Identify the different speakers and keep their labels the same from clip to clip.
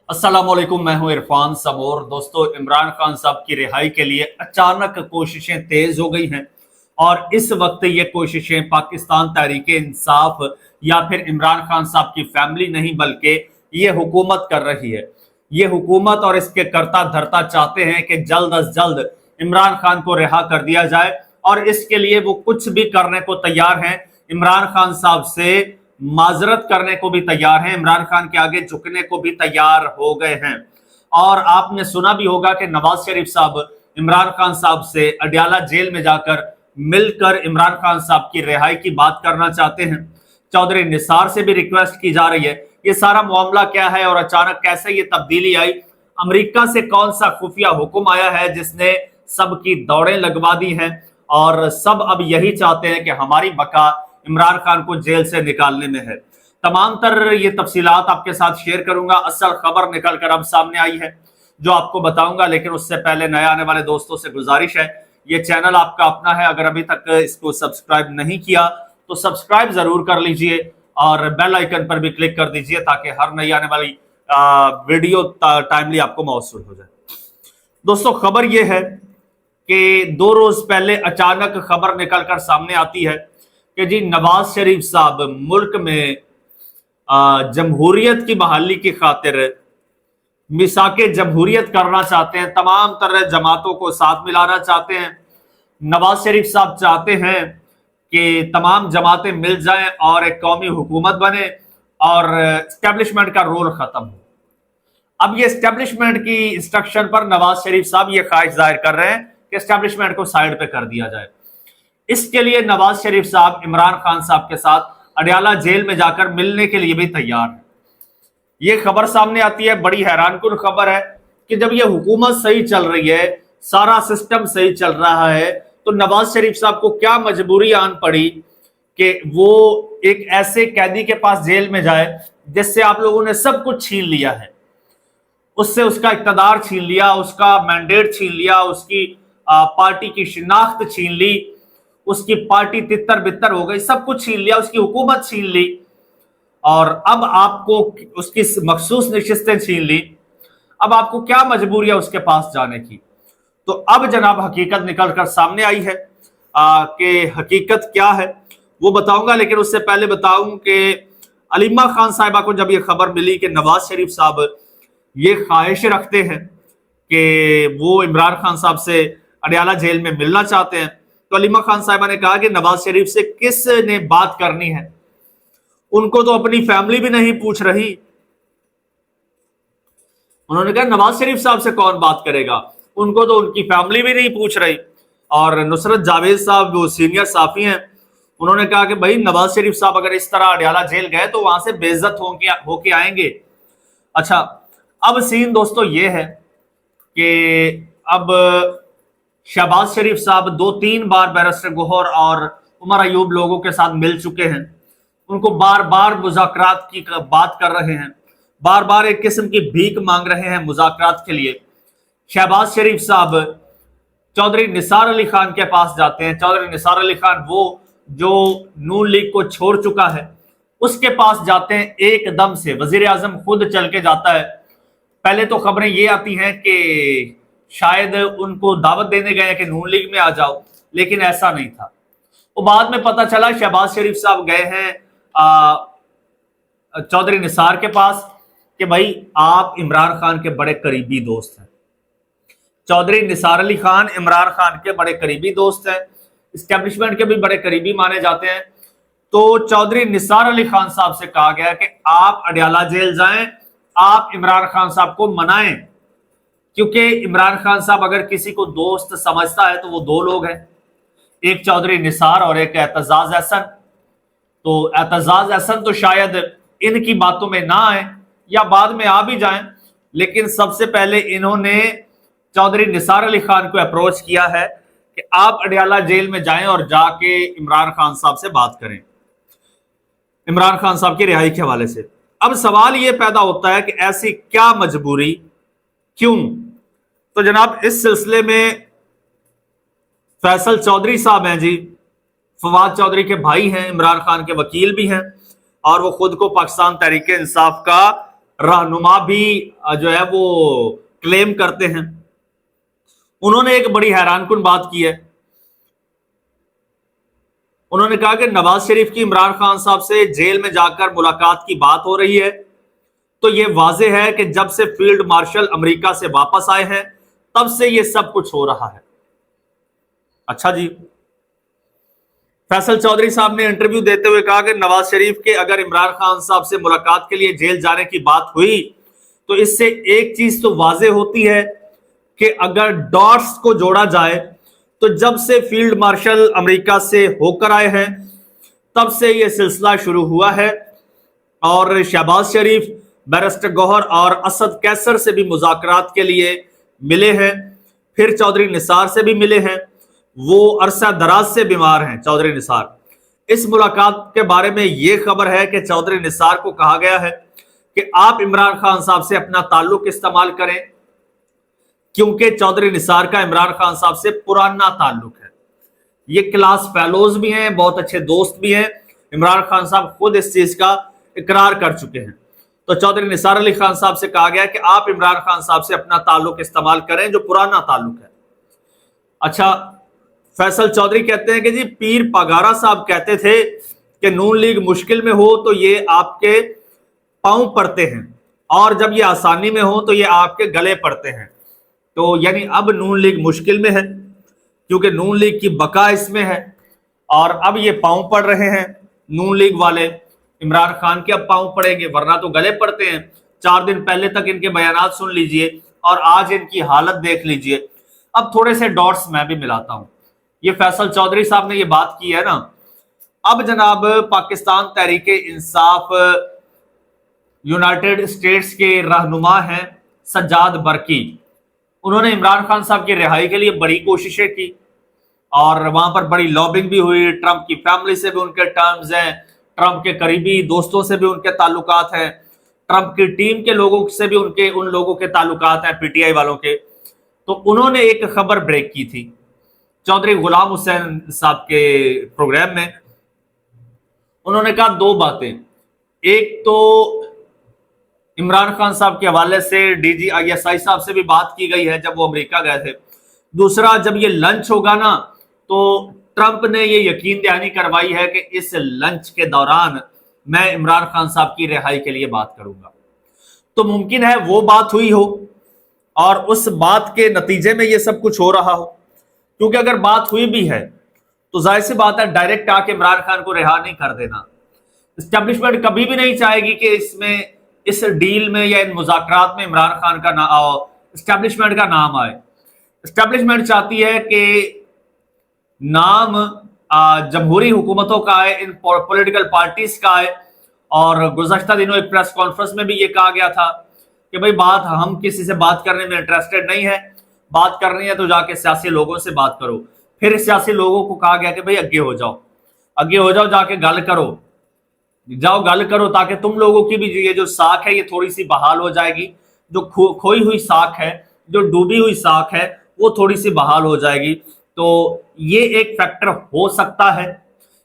Speaker 1: अस्सलाम वालेकुम, मैं हूं इरफान समोर। दोस्तों, इमरान खान साहब की रिहाई के लिए अचानक कोशिशें तेज हो गई हैं और इस वक्त ये कोशिशें पाकिस्तान तहरीक इंसाफ या फिर इमरान खान साहब की फैमिली नहीं बल्कि ये हुकूमत कर रही है। ये हुकूमत और इसके कर्ता धर्ता चाहते हैं कि जल्द अज जल्द इमरान खान को रिहा कर दिया जाए और इसके लिए वो कुछ भी करने को तैयार हैं। इमरान खान साहब से माजरत करने को भी तैयार हैं, इमरान खान के आगे झुकने को भी तैयार हो गए हैं। और आपने सुना भी होगा कि नवाज शरीफ साहब इमरान खान साहब से अडयाला जेल में जाकर मिलकर इमरान खान साहब की रिहाई की बात करना चाहते हैं। चौधरी निसार से भी रिक्वेस्ट की जा रही है। ये सारा मामला क्या है और अचानक कैसे ये तब्दीली आई? अमेरिका से कौन सा खुफिया हुक्म आया है जिसने सबकी दौड़ें लगवा दी हैं और सब अब यही चाहते हैं कि हमारी बका इमरान खान को जेल से निकालने में है? तमाम तर ये तफसीलात आपके साथ शेयर करूंगा। असल खबर निकल कर अब सामने आई है जो आपको बताऊंगा, लेकिन उससे पहले नए आने वाले दोस्तों से गुजारिश है, ये चैनल आपका अपना है, अगर अभी तक इसको सब्सक्राइब नहीं किया तो सब्सक्राइब जरूर कर लीजिए और बेल आइकन पर भी क्लिक कर दीजिए ताकि हर नई आने वाली वीडियो टाइमली आपको मौसूल हो जाए। दोस्तों, खबर यह है कि 2 रोज पहले अचानक खबर निकलकर सामने आती है कि जी नवाज शरीफ साहब मुल्क में जमहूरियत की बहाली की खातिर मिसाके जमहूरियत करना चाहते हैं, तमाम तरह जमातों को साथ मिलाना चाहते हैं। नवाज शरीफ साहब चाहते हैं कि तमाम जमातें मिल जाएं और एक कौमी हुकूमत बने और एस्टेब्लिशमेंट का रोल खत्म हो। अब ये एस्टेब्लिशमेंट की इंस्ट्रक्शन पर नवाज शरीफ साहब ये ख्वाहिश जाहिर कर रहे हैं कि एस्टेब्लिशमेंट को साइड पे कर दिया जाए। इसके लिए नवाज शरीफ साहब इमरान खान साहब के साथ अडयाला जेल में जाकर मिलने के लिए भी तैयार है। ये खबर सामने आती है, बड़ी हैरानकुन खबर है कि जब ये हुकूमत सही चल रही है, सारा सिस्टम सही चल रहा है, तो नवाज शरीफ साहब को क्या मजबूरी आन पड़ी कि वो एक ऐसे कैदी के पास जेल में जाए जिससे आप लोगों ने सब कुछ छीन लिया है, उससे उसका इक्तदार छीन लिया, उसका मैंडेट छीन लिया, उसकी पार्टी की शिनाख्त छीन ली, उसकी पार्टी तितर बितर हो गई, सब कुछ छीन लिया, उसकी हुकूमत छीन ली और अब आपको उसकी मखसूस नशिस्तें छीन ली। अब आपको क्या मजबूरी है उसके पास जाने की? तो अब जनाब हकीकत निकलकर सामने आई है कि हकीकत क्या है वो बताऊंगा, लेकिन उससे पहले बताऊं कि अलीमा खान साहिबा को जब ये खबर मिली कि नवाज शरीफ साहब ये ख्वाहिश रखते हैं कि वो इमरान खान साहब से अडयाला जेल में मिलना चाहते हैं, तो अलीमा खान साहिबा ने कहा कि नवाज शरीफ से किस ने बात करनी है? उनको तो अपनी फैमिली भी नहीं पूछ रही। उन्होंने कहा नवाज शरीफ साहब से कौन बात करेगा, उनको तो उनकी फैमिली भी नहीं पूछ रही। और नुसरत जावेद साहब वो सीनियर साफी हैं, उन्होंने कहा कि भाई नवाज शरीफ साहब अगर इस तरह अडयाला जेल गए तो वहां से बेइज्जत होके आएंगे। अच्छा, अब सीन दोस्तों ये है कि अब शहबाज शरीफ साहब 2-3 बार बैरिस्टर गौहर और उमर अयूब लोगों के साथ मिल चुके हैं, उनको बार बार मुज़ाकरात की बात कर रहे हैं, बार बार एक किस्म की भीख मांग रहे हैं मुज़ाकरात के लिए। शहबाज शरीफ साहब चौधरी निसार अली खान के पास जाते हैं। चौधरी निसार अली खान वो जो नून लीग को छोड़ चुका है, उसके पास जाते हैं। एकदम से वजीर आजम खुद चल के जाता है। पहले तो खबरें ये आती हैं कि शायद उनको दावत देने गए कि नून लीग में आ जाओ, लेकिन ऐसा नहीं था। वो बाद में पता चला शहबाज शरीफ साहब गए हैं चौधरी निसार के पास कि भाई आप इमरान खान के बड़े करीबी दोस्त हैं। चौधरी निसार अली खान इमरान खान के बड़े करीबी दोस्त हैं, एस्टेब्लिशमेंट के भी बड़े करीबी माने जाते हैं। तो चौधरी निसार अली खान साहब से कहा गया कि आप अडयाला जेल जाएं, आप इमरान खान साहब को मनाएं, क्योंकि इमरान खान साहब अगर किसी को दोस्त समझता है तो वो 2 लोग हैं, एक चौधरी निसार और एक एतजाज अहसन। तो एतजाज अहसन तो शायद इनकी बातों में ना आए या बाद में आ भी जाएं, लेकिन सबसे पहले इन्होंने चौधरी निसार अली खान को अप्रोच किया है कि आप अडयाला जेल में जाएं और जाके इमरान खान साहब से बात करें, इमरान खान साहब की रिहाई के हवाले से। अब सवाल यह पैदा होता है कि ऐसी क्या मजबूरी, क्यों? तो जनाब इस सिलसिले में फैसल चौधरी साहब हैं जी, फवाद चौधरी के भाई हैं, इमरान खान के वकील भी हैं और वो खुद को पाकिस्तान तहरीक इंसाफ का रहनुमा भी जो है वो क्लेम करते हैं। उन्होंने एक बड़ी हैरानकुन बात की है। उन्होंने कहा कि नवाज शरीफ की इमरान खान साहब से जेल में जाकर मुलाकात की बात हो रही है, तो यह वाज़ेह है कि जब से फील्ड मार्शल अमेरिका से वापस आए हैं तब से यह सब कुछ हो रहा है। अच्छा जी। फैसल चौधरी साहब ने इंटरव्यू देते हुए कहा कि नवाज शरीफ के अगर इमरान खान साहब से मुलाकात के लिए जेल जाने की बात हुई तो इससे एक चीज तो वाज़ेह होती है कि अगर डॉट्स को जोड़ा जाए तो जब से फील्ड मार्शल अमेरिका से होकर आए हैं तब से यह सिलसिला शुरू हुआ है, और शहबाज शरीफ बैरिस्टर गौहर और असद कैसर से भी मुज़ाकरात के लिए मिले हैं, फिर चौधरी निसार से भी मिले हैं। वो अरसा दराज से बीमार हैं चौधरी निसार। इस मुलाकात के बारे में यह खबर है कि चौधरी निसार को कहा गया है कि आप इमरान खान साहब से अपना ताल्लुक इस्तेमाल करें, क्योंकि चौधरी निसार का इमरान खान साहब से पुराना ताल्लुक है। ये क्लास फेलोज भी हैं, बहुत अच्छे दोस्त भी हैं। इमरान खान साहब खुद इस चीज का इकरार कर चुके हैं। तो चौधरी निसार अली खान साहब से कहा गया कि आप इमरान खान साहब से अपना ताल्लुक इस्तेमाल करें जो पुराना ताल्लुक है। अच्छा, फैसल चौधरी कहते हैं कि जी पीर पगारा साहब कहते थे कि नून लीग मुश्किल में हो तो ये आपके पांव पड़ते हैं, और जब ये आसानी में हो तो ये आपके गले पड़ते हैं। तो यानी अब नून लीग मुश्किल में है क्योंकि नून लीग की बका इसमें है, और अब ये पांव पड़ रहे हैं नून लीग वाले। इमरान खान के अब पांव पड़ेंगे, वरना तो गले पड़ते हैं। 4 दिन पहले तक इनके बयानात सुन लीजिए और आज इनकी हालत देख लीजिए। अब थोड़े से डॉट्स मैं भी मिलाता हूं। ये फैसल चौधरी साहब ने ये बात की है ना। अब जनाब पाकिस्तान तहरीक इंसाफ यूनाइटेड स्टेट्स के रहनुमा हैं सज्जाद बरकी। उन्होंने इमरान खान साहब की रिहाई के लिए बड़ी कोशिशें की और वहां पर बड़ी लॉबिंग भी हुई। ट्रंप की फैमिली से भी उनके टर्म्स हैं, ट्रंप के करीबी दोस्तों से भी उनके ताल्लुकात हैं, ट्रंप की टीम के लोगों से भी उन लोगों के ताल्लुकात हैं, पीटीआई वालों के। तो उन्होंने एक खबर ब्रेक की थी चौधरी गुलाम हुसैन साहब के प्रोग्राम में। उन्होंने कहा 2 बातें। एक तो इमरान खान साहब के हवाले से DGISI साहब से भी बात की गई है जब वो अमेरिका गए थे। दूसरा, जब ये लंच होगा ना तो ट्रंप ने ये यकीन दहानी करवाई है कि इस लंच के दौरान मैं इमरान खान साहब की रिहाई के लिए बात करूंगा। तो मुमकिन है वो बात हुई हो और उस बात के नतीजे में ये सब कुछ हो रहा हो, क्योंकि अगर बात हुई भी है तो जाहिर सी बात है डायरेक्ट आके इमरान खान को रिहा नहीं कर देना। एस्टेब्लिशमेंट कभी भी नहीं चाहेगी कि इस डील में या इन मुज़ाकरात में इमरान खान का एस्टेब्लिशमेंट का नाम आए। एस्टेब्लिशमेंट चाहती है कि नाम जमहूरी हुकूमतों का आए, इन पॉलिटिकल पार्टीज का आए। और गुज़श्ता दिनों एक प्रेस कॉन्फ्रेंस में भी ये कहा गया था कि भाई हम किसी से बात करने में इंटरेस्टेड नहीं है, बात करनी है तो जाके सियासी लोगों से बात करो। फिर सियासी लोगों को कहा गया कि भाई आगे हो जाओ, जाके गल करो ताकि तुम लोगों की भी ये जो साख है ये थोड़ी सी बहाल हो जाएगी। जो खोई हुई साख है, जो डूबी हुई साख है, वो थोड़ी सी बहाल हो जाएगी। तो ये एक फैक्टर हो सकता है,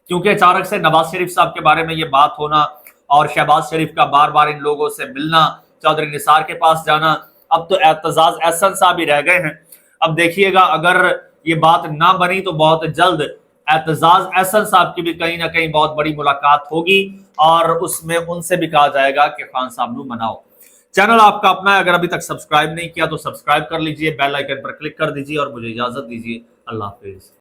Speaker 1: क्योंकि अचानक से नवाज शरीफ साहब के बारे में ये बात होना और शहबाज शरीफ का बार बार इन लोगों से मिलना, चौधरी निसार के पास जाना। अब तो एतजाज एहसन साहब ही रह गए हैं। अब देखिएगा अगर ये बात ना बनी तो बहुत जल्द एतजाज एहसन साहब की भी कहीं ना कहीं बहुत बड़ी मुलाकात होगी और उसमें उनसे भी कहा जाएगा कि खान साहब को मनाओ। चैनल आपका अपना है, अगर अभी तक सब्सक्राइब नहीं किया तो सब्सक्राइब कर लीजिए, बेल आइकन पर क्लिक कर दीजिए और मुझे इजाजत दीजिए। अल्लाह हाफिज।